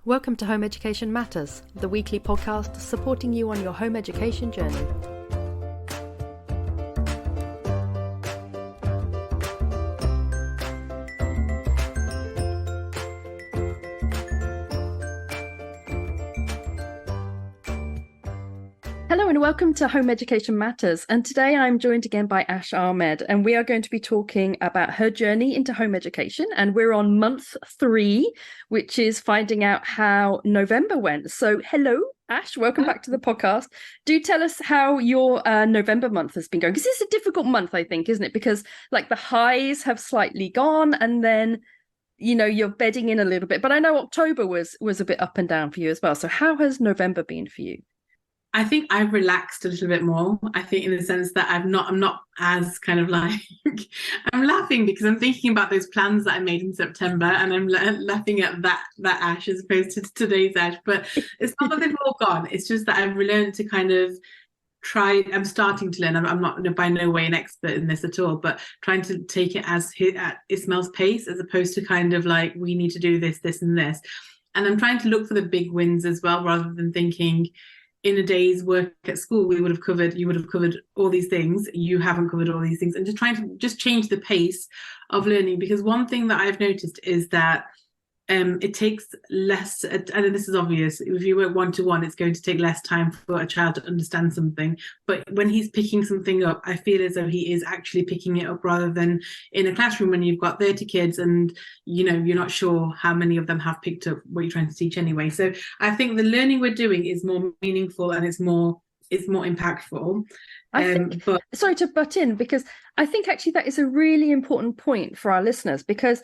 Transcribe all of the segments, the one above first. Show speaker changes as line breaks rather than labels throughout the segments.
Welcome to Home Education Matters, the weekly podcast supporting you on your home education journey. Hello and welcome to Home Education Matters, and today I'm joined again by Ash Ahmed, and we are going to be talking about her journey into home education, and we're on month 3, which is finding out how November went. So hello Ash, welcome back to the podcast. Do tell us how your November month has been going, because it's a difficult month, I think, isn't it? Because like the highs have slightly gone and then you're bedding in a little bit, but I know October was a bit up and down for you as well. So how has November been for you?
I think I've relaxed a little bit more. I think in the sense that I'm not as kind of like, I'm laughing because I'm thinking about those plans that I made in September, and I'm laughing at that Ash as opposed to today's Ash. But it's not that they've all gone. It's just that I've learned to kind of try. I'm starting to learn. I'm not by no way an expert in this at all, but trying to take it at Ismael's pace, as opposed to kind of like, we need to do this, this, and this. And I'm trying to look for the big wins as well, rather than thinking, in a day's work at school, you would have covered all these things. You haven't covered all these things, and just trying to just change the pace of learning. Because one thing that I've noticed is that it takes less, and this is obvious, if you work one-to-one, it's going to take less time for a child to understand something. But when he's picking something up, I feel as though he is actually picking it up, rather than in a classroom when you've got 30 kids and you're not sure how many of them have picked up what you're trying to teach anyway. So I think the learning we're doing is more meaningful and it's more impactful.
I think, sorry to butt in, because I think actually that is a really important point for our listeners, because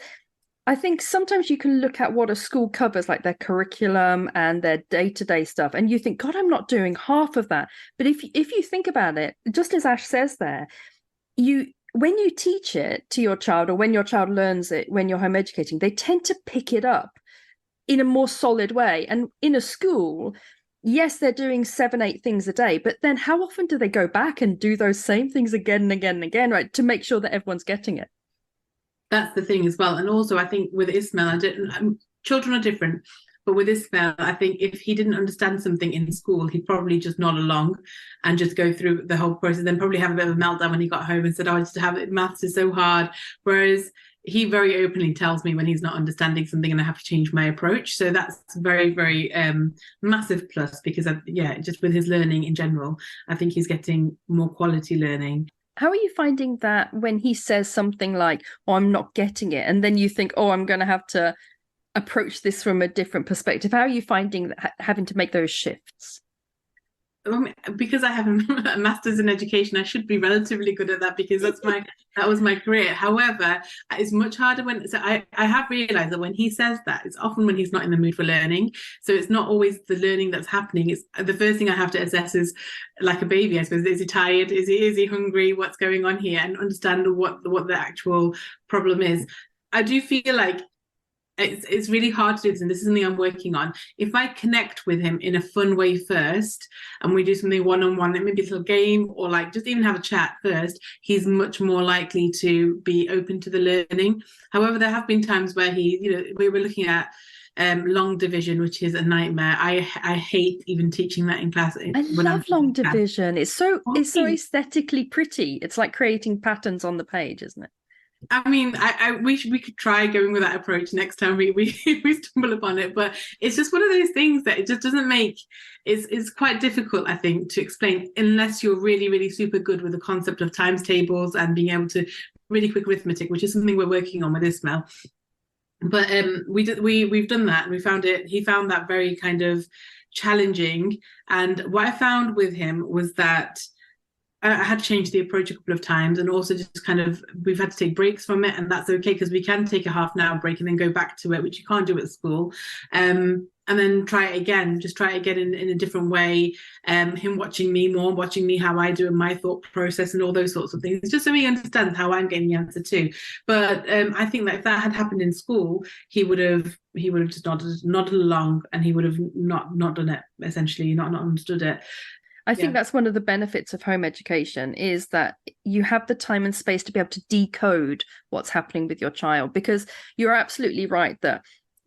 I think sometimes you can look at what a school covers, like their curriculum and their day-to-day stuff, and you think, God, I'm not doing half of that. But if you think about it, just as Ash says there, when you teach it to your child, or when your child learns it, when you're home educating, they tend to pick it up in a more solid way. And in a school, yes, they're doing 7-8 things a day, but then how often do they go back and do those same things again and again and again, right, to make sure that everyone's getting it?
That's the thing as well. And also, I think with Ismael, children are different, but with Ismael, I think if he didn't understand something in school, he'd probably just nod along and just go through the whole process, then probably have a bit of a meltdown when he got home and said, I just have it, maths is so hard. Whereas he very openly tells me when he's not understanding something and I have to change my approach. So that's very, very massive plus, because just with his learning in general, I think he's getting more quality learning.
How are you finding that when he says something like, oh, I'm not getting it, and then you think, oh, I'm going to have to approach this from a different perspective? How are you finding that, having to make those shifts?
Because I have a master's in education, I should be relatively good at that, because that was my career. However, it's much harder I have realized that when he says that, it's often when he's not in the mood for learning. So it's not always the learning that's happening. It's the first thing I have to assess is, like a baby, I suppose, is he tired? Is he hungry? What's going on here? And understand what the actual problem is. I do feel like it's really hard to do this, and this is something I'm working on. If I connect with him in a fun way first, and we do something one-on-one, like maybe a little game, or like just even have a chat first, he's much more likely to be open to the learning. However, there have been times where we were looking at long division, which is a nightmare. I hate even teaching that in class.
I love long division. It's so aesthetically pretty. It's like creating patterns on the page, isn't it?
I mean, we could try going with that approach next time we stumble upon it, but it's just one of those things that it just doesn't make. It's quite difficult, I think, to explain unless you're really, really super good with the concept of times tables and being able to really quick arithmetic, which is something we're working on with Ismael. But we've done that, and he found that very kind of challenging. And what I found with him was that I had to change the approach a couple of times, and also just kind of, we've had to take breaks from it, and that's okay, because we can take a half-an-hour break and then go back to it, which you can't do at school, and then try it again in a different way. Him watching me more, watching me how I do in my thought process and all those sorts of things, just so he understands how I'm getting the answer too. But I think that if that had happened in school, he would have just nodded along, and he would have not done it, essentially, not understood it.
I think that's one of the benefits of home education, is that you have the time and space to be able to decode what's happening with your child, because you're absolutely right that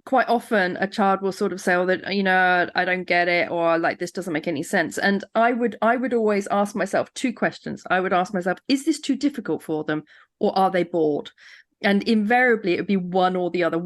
quite often a child will sort of say, oh, that, you know, I don't get it, or like this doesn't make any sense. And I would always ask myself two questions. I would ask myself, is this too difficult for them, or are they bored? And invariably it would be one or the other.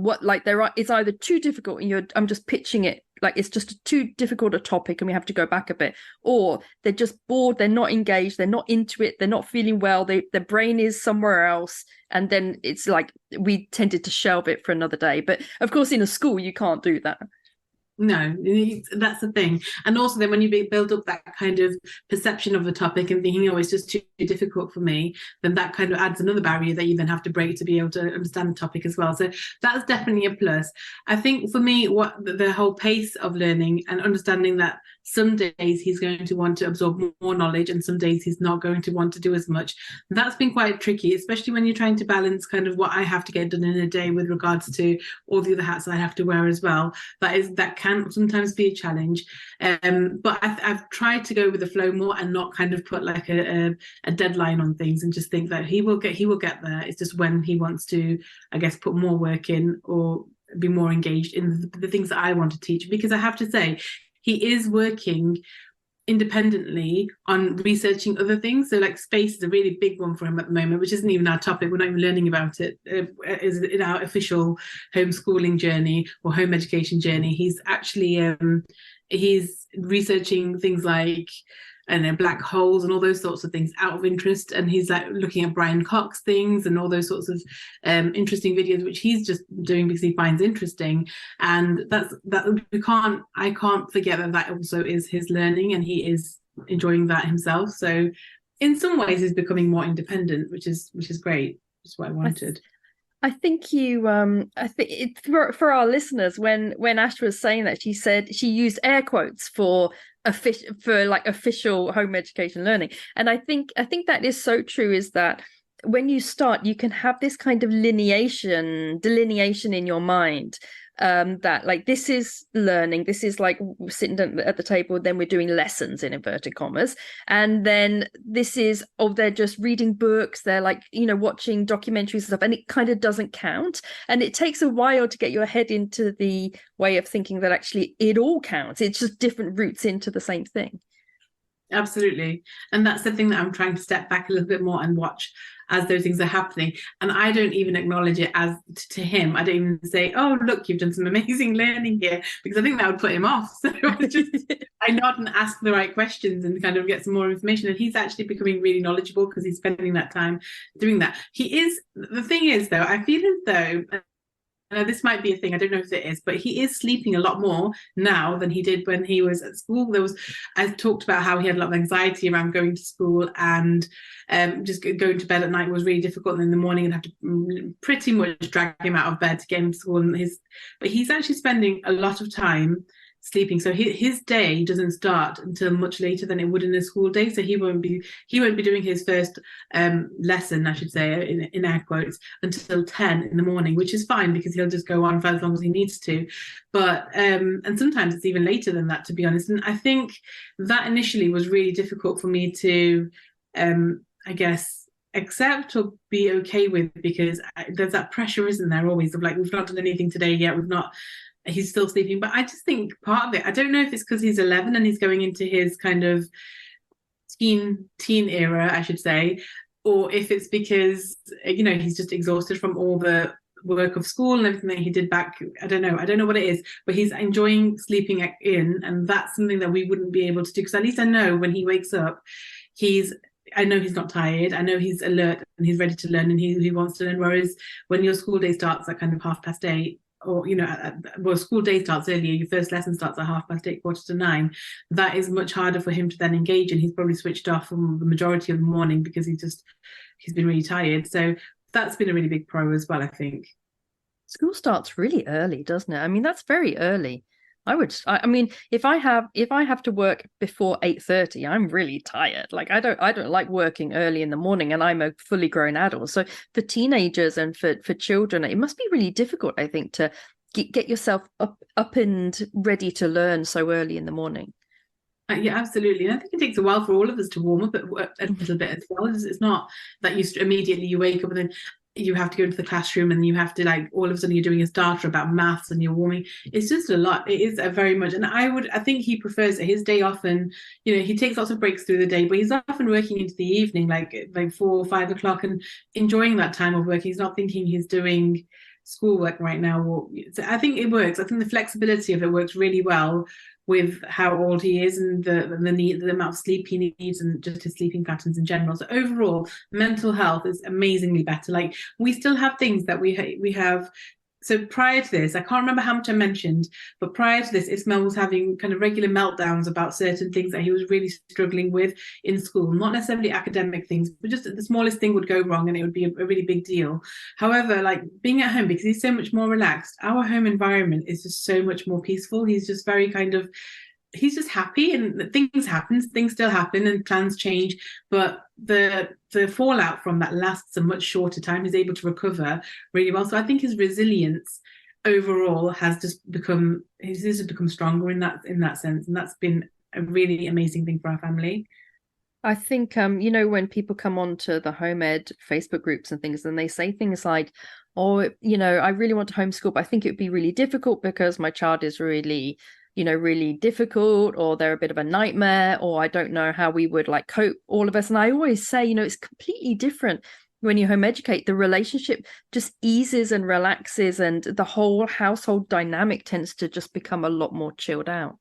It's either too difficult and I'm just pitching it like it's just too difficult a topic and we have to go back a bit, or they're just bored, they're not engaged, they're not into it, they're not feeling well, their brain is somewhere else, and then it's like we tended to shelve it for another day. But of course in a school you can't do that.
No, that's the thing. And also then when you build up that kind of perception of the topic and thinking, oh, it's just too difficult for me, then that kind of adds another barrier that you then have to break to be able to understand the topic as well. So that's definitely a plus. I think for me, what the whole pace of learning and understanding that some days he's going to want to absorb more knowledge and some days he's not going to want to do as much. That's been quite tricky, especially when you're trying to balance kind of what I have to get done in a day with regards to all the other hats I have to wear as well. That can sometimes be a challenge. But I've tried to go with the flow more and not kind of put like a deadline on things, and just think that he will get there. It's just when he wants to, I guess, put more work in or be more engaged in the things that I want to teach. Because I have to say, he is working independently on researching other things. So like space is a really big one for him at the moment, which isn't even our topic. We're not even learning about it. Is in our official homeschooling journey or home education journey. He's actually he's researching things like, I don't know, black holes and all those sorts of things out of interest, and he's like looking at Brian Cox things and all those sorts of interesting videos which he's just doing because he finds interesting. And I can't forget that also is his learning, and he is enjoying that himself. So in some ways he's becoming more independent, which is great. That's what I wanted.
I think for our listeners, when Ash was saying that, she said she used air quotes for official home education learning, and I think that is so true. Is that when you start, you can have this kind of delineation in your mind, that like this is learning, this is like sitting at the table, then we're doing lessons in inverted commas, and then this is, oh, they're just reading books, they're like, you know, watching documentaries and stuff, and it kind of doesn't count. And it takes a while to get your head into the way of thinking that actually it all counts. It's just different routes into the same thing.
Absolutely. And that's the thing that I'm trying to step back a little bit more and watch as those things are happening. And I don't even acknowledge it as to him. I don't even say, oh, look, you've done some amazing learning here, because I think that would put him off. So I nod and ask the right questions and kind of get some more information. And he's actually becoming really knowledgeable because he's spending that time doing that. The thing is, though, I feel as though, this might be a thing, I don't know if it is, but he is sleeping a lot more now than he did when he was at school. I talked about how he had a lot of anxiety around going to school, and just going to bed at night was really difficult, and in the morning I'd have to pretty much drag him out of bed to get him to school. But he's actually spending a lot of time sleeping, so his day doesn't start until much later than it would in a school day. So he won't be doing his first lesson, I should say, in air quotes, until 10 in the morning, which is fine because he'll just go on for as long as he needs to. But and sometimes it's even later than that, to be honest. And I think that initially was really difficult for me to I guess accept or be okay with, because there's that pressure, isn't there, always, of like, we've not done anything today yet, he's still sleeping. But I just think part of it, I don't know if it's because he's 11 and he's going into his kind of teen era, I should say, or if it's because, you know, he's just exhausted from all the work of school and everything that he did back. I don't know what it is, but he's enjoying sleeping in, and that's something that we wouldn't be able to do, because at least I know when he wakes up, I know he's not tired. I know he's alert and he's ready to learn, and he wants to learn. Whereas when your school day starts at kind of 8:30, or, you know, school day starts earlier, your first lesson starts at 8:30, 8:45, that is much harder for him to then engage, and he's probably switched off from the majority of the morning because he's been really tired. So that's been a really big pro as well, I think.
School starts really early, doesn't it? I mean, that's very early. I mean, if I have to work before 8:30, I'm really tired. Like I don't like working early in the morning, and I'm a fully grown adult. So for teenagers and for children, it must be really difficult, I think, to get yourself up and ready to learn so early in the morning.
Yeah, absolutely. And I think it takes a while for all of us to warm up a little bit as well. It's not that you immediately wake up and then you have to go into the classroom and you have to, like, all of a sudden you're doing a starter about maths and you're warming. It's just a lot. It is a very much, and I think he prefers his day off, and he takes lots of breaks through the day, but he's often working into the evening, like 4 or 5 o'clock, and enjoying that time of work. He's not thinking he's doing schoolwork right now. So I think it works. I think the flexibility of it works really well with how old he is and the amount of sleep he needs and just his sleeping patterns in general. So overall, mental health is amazingly better. Like, we still have things that we have. So prior to this, I can't remember how much I mentioned, but prior to this, Ismael was having kind of regular meltdowns about certain things that he was really struggling with in school. Not necessarily academic things, but just the smallest thing would go wrong and it would be a really big deal. However, like, being at home, because he's so much more relaxed, our home environment is just so much more peaceful. He's just very kind of, he's just happy, and things still happen and plans change, but the fallout from that lasts a much shorter time. He's able to recover really well. So I think his resilience overall has just become stronger in that sense, and that's been a really amazing thing for our family.
I think when people come onto the home ed Facebook groups and things, and they say things like, oh, I really want to homeschool, but I think it would be really difficult because my child is really really difficult, or they're a bit of a nightmare, or I don't know how we would like cope, all of us. And I always say, it's completely different when you home educate. The relationship just eases and relaxes, and the whole household dynamic tends to just become a lot more chilled out.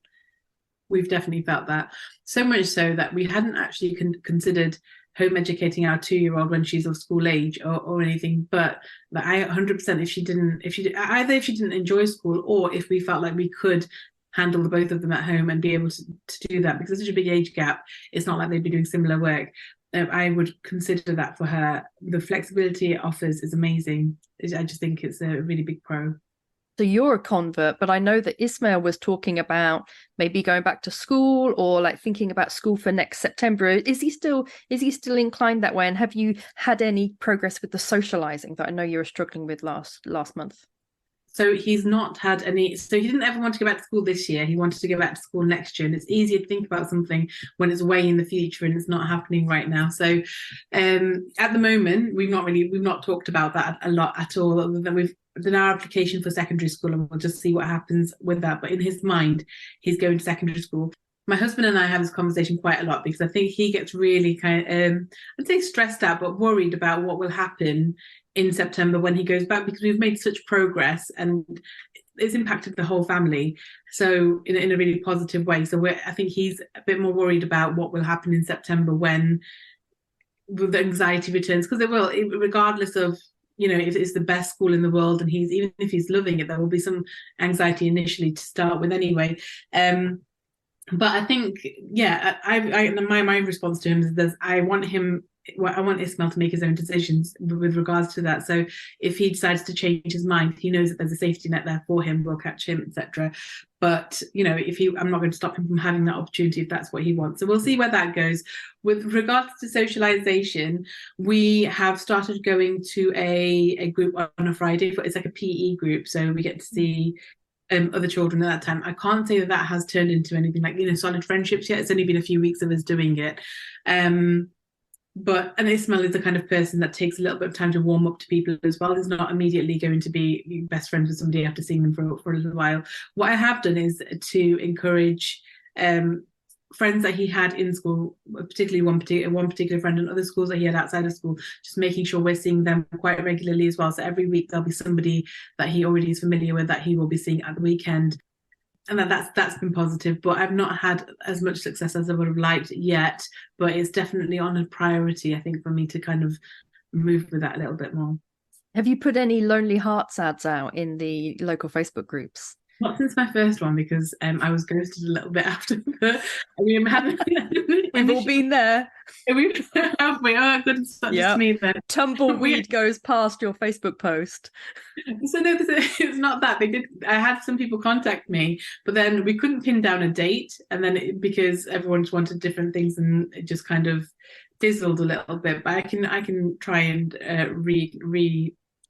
We've definitely felt that, so much so that we hadn't actually considered home educating our 2-year-old when she's of school age or anything, but I 100%, if she didn't enjoy school, or if we felt like we could handle the both of them at home and be able to do that, because there's such a big age gap, it's not like they'd be doing similar work. I would consider that for her. The flexibility it offers is amazing. I just think it's a really big pro.
So you're a convert, but I know that Ismael was talking about maybe going back to school, or like thinking about school for next September. Is he still inclined that way? And have you had any progress with the socializing that I know you were struggling with last month?
So he's not had any, so he didn't ever want to go back to school this year. He wanted to go back to school next year. And it's easier to think about something when it's way in the future and it's not happening right now. So at the moment, we've not talked about that a lot at all. Other than we've done our application for secondary school, and we'll just see what happens with that. But in his mind, he's going to secondary school. My husband and I have this conversation quite a lot, because I think he gets really kind of, I'd say stressed out, but worried about what will happen in September when he goes back, because we've made such progress and it's impacted the whole family, so in a really positive way. So I think he's a bit more worried about what will happen in September when the anxiety returns, because it will, regardless of if it's the best school in the world, and even if he's loving it, there will be some anxiety initially to start with anyway. But I think, yeah, my response to him is I want Ismael to make his own decisions with regards to that. So if he decides to change his mind, he knows that there's a safety net there for him. We'll catch him, etc. But I'm not going to stop him from having that opportunity if that's what he wants. So we'll see where that goes. With regards to socialization, we have started going to a group on a Friday. It's like a PE group, so we get to see other children at that time. I can't say that has turned into anything like solid friendships yet. It's only been a few weeks of us doing it. But Ismael is the kind of person that takes a little bit of time to warm up to people as well. He's not immediately going to be best friends with somebody after seeing them for a little while. What I have done is to encourage friends that he had in school, particularly one particular friend, and other schools that he had outside of school, just making sure we're seeing them quite regularly as well. So every week there'll be somebody that he already is familiar with that he will be seeing at the weekend. And that's been positive, but I've not had as much success as I would have liked yet. But it's definitely on a priority, I think, for me to kind of move with that a little bit more.
Have you put any Lonely Hearts ads out in the local Facebook groups?
Not since my first one, because I was ghosted a little bit after we've
all been there.
Have we? Oh, good. It's not just me then.
Tumbleweed goes past your Facebook post.
So no, it's not that. I had some people contact me, but then we couldn't pin down a date, and then because everyone just wanted different things, and it just kind of fizzled a little bit. But I can try and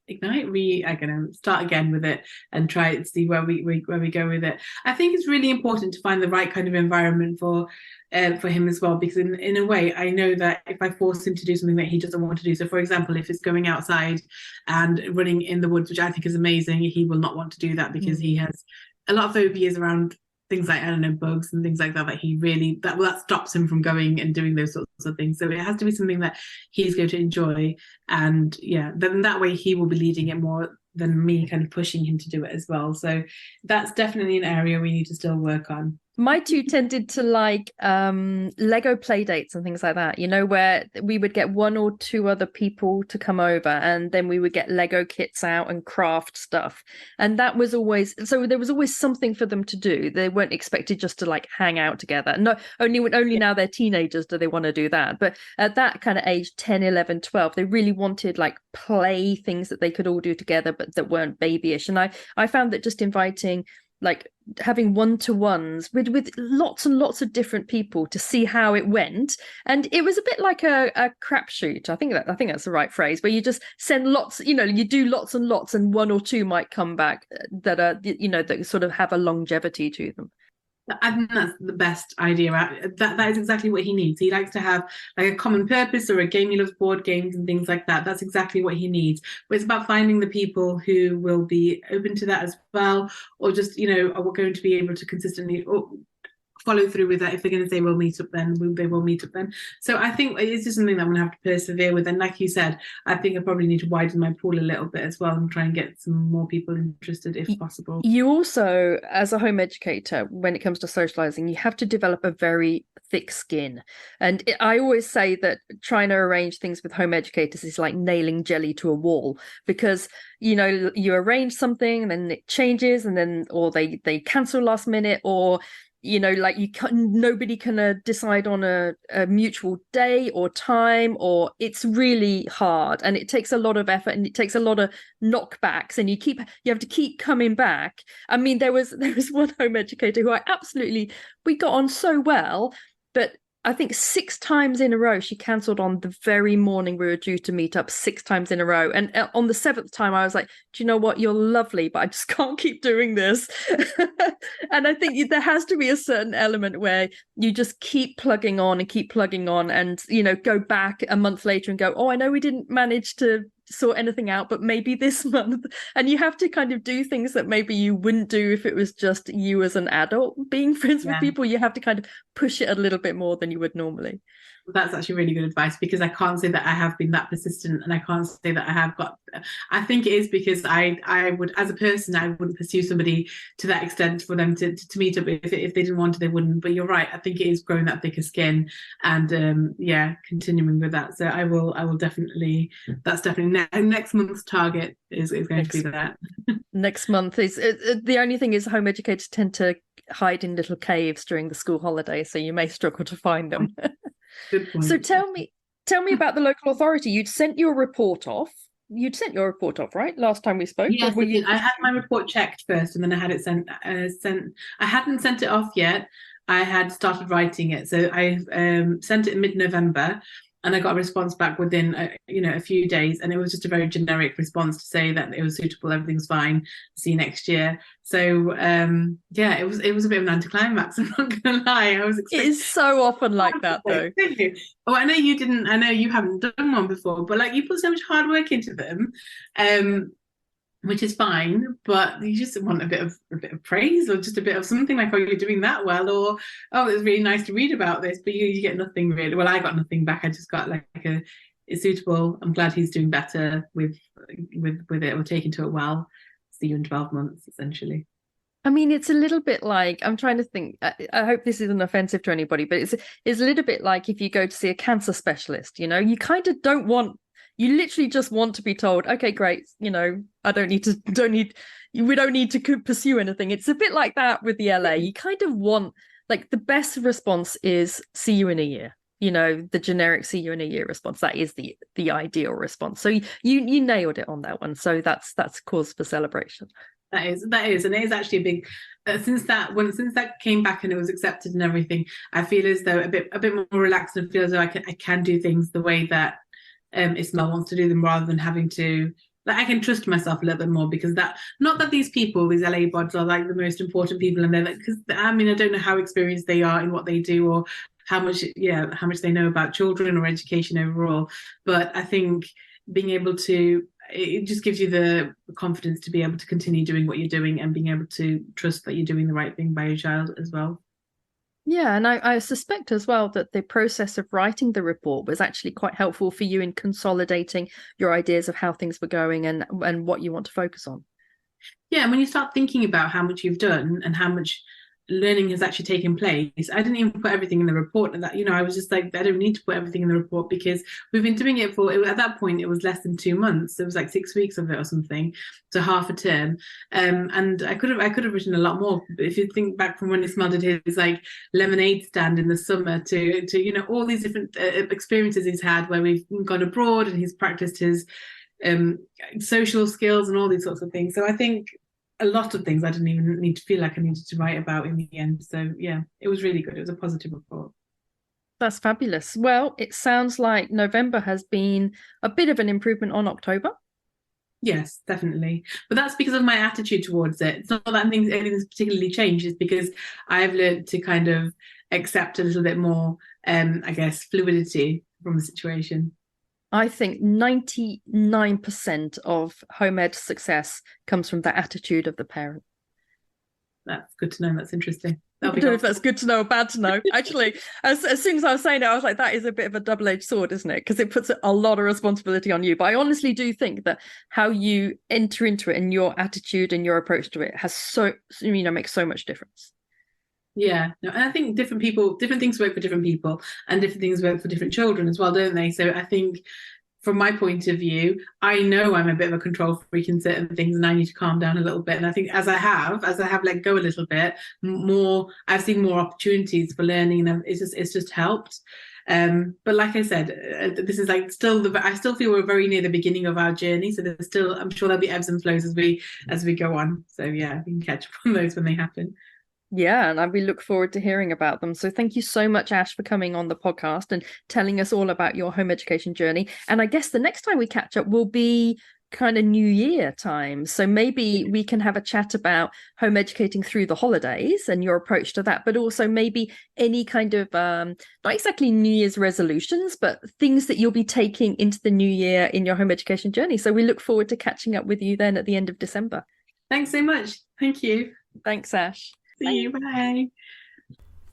ignite, I don't know, start again with it and try to see where we go with it. I think it's really important to find the right kind of environment for him as well, because in a way, I know that if I force him to do something that he doesn't want to do, so for example, if it's going outside and running in the woods, which I think is amazing, he will not want to do that because he has a lot of phobias around things like, I don't know, bugs and things like that, that stops him from going and doing those sorts of things. So it has to be something that he's going to enjoy. And yeah, then that way he will be leading it more than me kind of pushing him to do it as well. So that's definitely an area we need to still work on.
My two tended to like Lego play dates and things like that, you know, where we would get one or two other people to come over and then we would get Lego kits out and craft stuff. And that was always, so there was always something for them to do. They weren't expected just to like hang out together. No, only now they're teenagers do they want to do that. But at that kind of age, 10, 11, 12, they really wanted like play things that they could all do together, but that weren't babyish. And I found that just inviting, like having one-to-ones with lots and lots of different people to see how it went, and it was a bit like a crapshoot. I think that's the right phrase, where you just send lots, you know, you do lots and lots, and one or two might come back that are, you know, that sort of have a longevity to them.
I think that's the best idea. That is exactly what he needs. He likes to have like a common purpose or a game. He loves board games and things like that. That's exactly what he needs. But it's about finding the people who will be open to that as well, or just, you know, are going to be able to consistently follow through with that. If they're going to say we'll meet up then, they will meet up then. So I think it's just something that I'm going to have to persevere with. And like you said, I think I probably need to widen my pool a little bit as well and try and get some more people interested if possible.
You also, as a home educator, when it comes to socializing, you have to develop a very thick skin. And I always say that trying to arrange things with home educators is like nailing jelly to a wall, because, you know, you arrange something and then it changes, and then, or they cancel last minute, or, you know, like nobody can decide on a mutual day or time, or it's really hard and it takes a lot of effort and it takes a lot of knockbacks, and you have to keep coming back. I mean, there was one home educator who we got on so well, but I think 6 times in a row she cancelled on the very morning we were due to meet up, 6 times in a row. And on the 7th time, I was like, do you know what? You're lovely, but I just can't keep doing this. And I think there has to be a certain element where you just keep plugging on and, you know, go back a month later and go, oh, I know we didn't manage to sort anything out, but maybe this month. And you have to kind of do things that maybe you wouldn't do if it was just you as an adult being friends with people. You have to kind of push it a little bit more than you would normally.
That's actually really good advice, because I can't say that I have been that persistent, and I can't say that I have got. I think it is because I would, as a person, I wouldn't pursue somebody to that extent for them to meet up. If they didn't want to, they wouldn't. But you're right. I think it is growing that thicker skin, and continuing with that. So I will definitely. That's definitely next month's target is going to be that.
Next month is the only thing is home educators tend to hide in little caves during the school holidays, so you may struggle to find them.
Good point.
So tell me about the local authority. You'd sent your report off, right? Last time we spoke.
Yes, I had my report checked first, and then I had it sent. I hadn't sent it off yet. I had started writing it, so I sent it in mid-November, and I got a response back within a few days, and it was just a very generic response to say that it was suitable, everything's fine, see you next year. So it was a bit of an anticlimax, I'm not gonna lie.
It is so often like that though.
Thank you. Oh, I know you haven't done one before, but like, you put so much hard work into them, which is fine, but you just want a bit of praise, or just a bit of something like, oh, you're doing that well, or oh, it's really nice to read about this, but you get nothing really. Well, I got nothing back. I just got like it's suitable. I'm glad he's doing better with it. We're taking to it well. See you in 12 months, essentially.
I mean, it's a little bit like, I'm trying to think, I hope this isn't offensive to anybody, but it's a little bit like if you go to see a cancer specialist, you know, you kind of you literally just want to be told, okay, great, you know, we don't need to pursue anything. It's a bit like that with the LA. You kind of want, like, the best response is see you in a year. You know, the generic see you in a year response. That is the ideal response. So you nailed it on that one. So that's cause for celebration.
That is, and it is actually a big. Since that came back and it was accepted and everything, I feel as though a bit more relaxed, and feel as though I can do things the way that Ismael wants to do them, rather than having to like I can trust myself a little bit more, because that, not that these people, these LA bods, are like the most important people, and they're like, because I mean, I don't know how experienced they are in what they do, or how much they know about children or education overall. But I think being able to, it just gives you the confidence to be able to continue doing what you're doing, and being able to trust that you're doing the right thing by your child as well.
Yeah, and I suspect as well that the process of writing the report was actually quite helpful for you in consolidating your ideas of how things were going and what you want to focus on.
Yeah, and when you start thinking about how much you've done and how much learning has actually taken place, I didn't even put everything in the report. And that, I was just like, I don't need to put everything in the report, because we've been doing it for, at that point, it was less than 2 months. It was like 6 weeks of it or something, so half a term. And I could have written a lot more. If you think back from when Ismael did his like lemonade stand in the summer, to all these different experiences he's had where we've gone abroad and he's practiced his social skills and all these sorts of things. So I think a lot of things I didn't even need to feel like I needed to write about in the end. So yeah, it was really good. It was a positive report.
That's fabulous. Well, it sounds like November has been a bit of an improvement on October.
Yes, definitely. But that's because of my attitude towards it. It's not that anything's particularly changed. It's because I've learned to kind of accept a little bit more, I guess, fluidity from the situation.
I think 99% of home ed success comes from the attitude of the parent.
That's good to know. That's interesting.
I don't know if that's good to know or bad to know. Actually, as soon as I was saying it, I was like, that is a bit of a double-edged sword, isn't it? Because it puts a lot of responsibility on you. But I honestly do think that how you enter into it and your attitude and your approach to it has makes so much difference.
Yeah, no, and I think different things work for different people, and different things work for different children as well, don't they? So I think from my point of view, I know I'm a bit of a control freak in certain things, and I need to calm down a little bit. And I think as I have let go a little bit more, I've seen more opportunities for learning, and it's just helped. But like I said, this is like I still feel we're very near the beginning of our journey. So there's still, I'm sure there'll be ebbs and flows as we go on. So yeah, we can catch up on those when they happen.
Yeah, and we look forward to hearing about them. So thank you so much, Ash, for coming on the podcast and telling us all about your home education journey. And I guess the next time we catch up will be kind of New Year time. So maybe we can have a chat about home educating through the holidays and your approach to that, but also maybe any kind of, not exactly New Year's resolutions, but things that you'll be taking into the new year in your home education journey. So we look forward to catching up with you then at the end of December.
Thanks so much. Thank you.
Thanks, Ash.
See you. Bye.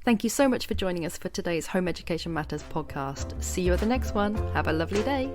Thank you so much for joining us for today's Home Education Matters podcast. See you at the next one. Have a lovely day.